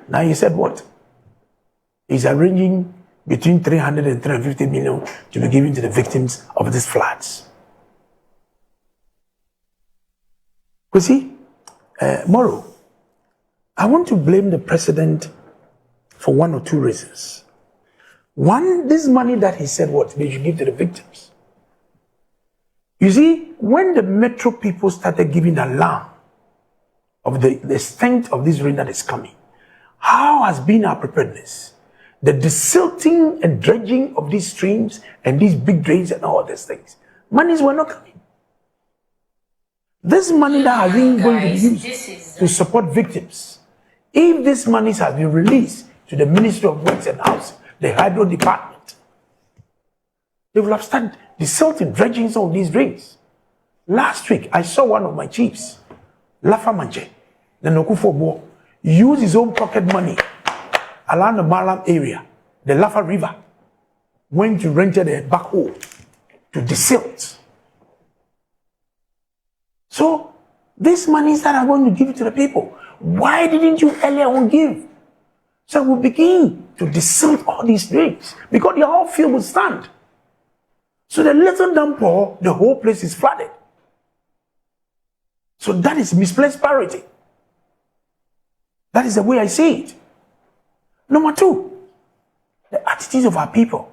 Now he said what? He's arranging between 300 and 350 million to be given to the victims of these floods. You see, Moro, I want to blame the president for one or two reasons. One, this money that he said what they should give to the victims. You see, when the metro people started giving alarm of the extent of this rain that is coming, how has been our preparedness? The desilting and dredging of these streams and these big drains and all these things. Monies were not coming. This money that has been going to be used to support victims, if this money has been released to the Ministry of Works and Housing, the Hydro Department, they will have started desilting, dredging some of these drains. Last week, I saw one of my chiefs, Lafa Manje, the Nokufo, use his own pocket money around the Malam area, the Lafa River, went to rent a backhoe to desilt. So, these monies that are going to give it to the people, why didn't you earlier on give? So we begin to desilt all these drains because the whole field will stand. So the little downpour, the whole place is flooded. So that is misplaced priority. That is the way I see it. Number two, the attitudes of our people.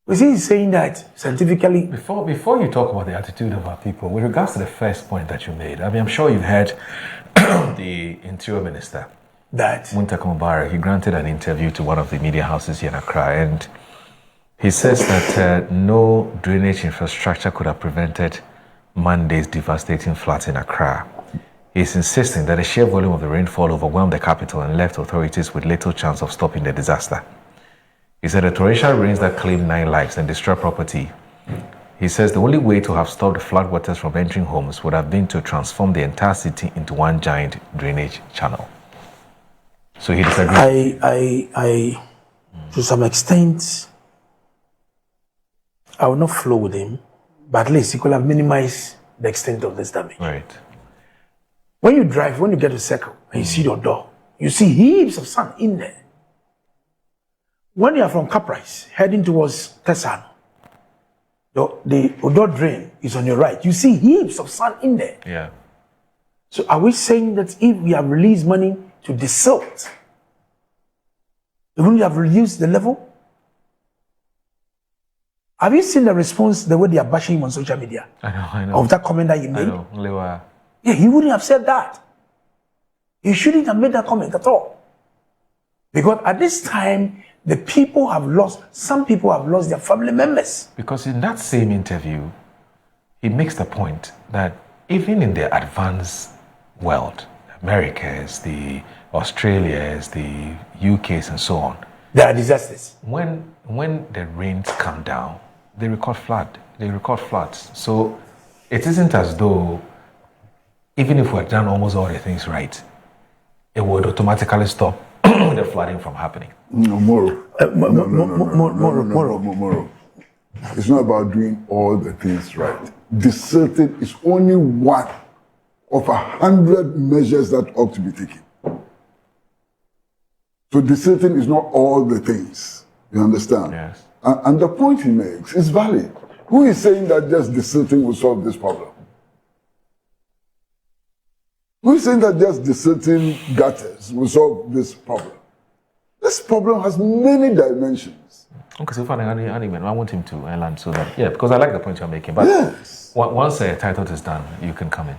We see he's saying that scientifically. Before you talk about the attitude of our people, with regards to the first point that you made, I mean, I'm sure you've heard the Interior Minister, that Muntaka Mubarak, he granted an interview to one of the media houses here in Accra, and he says that no drainage infrastructure could have prevented Monday's devastating floods in Accra. He's insisting that the sheer volume of the rainfall overwhelmed the capital and left authorities with little chance of stopping the disaster. He said the torrential rains that claimed 9 lives and destroyed property. He says the only way to have stopped the floodwaters from entering homes would have been to transform the entire city into one giant drainage channel. So he disagrees. I to some extent, I will not flow with him, but at least he could have minimized the extent of this damage. Right. When you drive, when you get to Circle and you see your door, you see heaps of sand in there. When you are from Caprice heading towards Tesano, the Odo drain is on your right. You see heaps of sand in there. Yeah. So are we saying that if we have released money to desilt, even we have reduced the level? Have you seen the response, the way they are bashing him on social media? I know. Of that comment that you made? I know. Yeah, he wouldn't have said that. He shouldn't have made that comment at all. Because at this time, the people have lost, some people have lost their family members. Because in that same interview, he makes the point that even in the advanced world, Americas, the Australias, the UKs and so on, there are disasters. When the rains come down, they record floods. So it isn't as though, even if we had done almost all the things right, it would automatically stop the flooding from happening. No, Moro. Moro. It's not about doing all the things right. Desilting is only one of 100 measures that ought to be taken. So desilting is not all the things. You understand? Yes. And the point he makes is valid. Who is saying that just desilting will solve this problem? Who is saying that just desilting gutters will solve this problem? This problem has many dimensions. Okay, so I want him to land so that, yeah, because I like the point you're making. But yes. Once Titus is done, you can come in.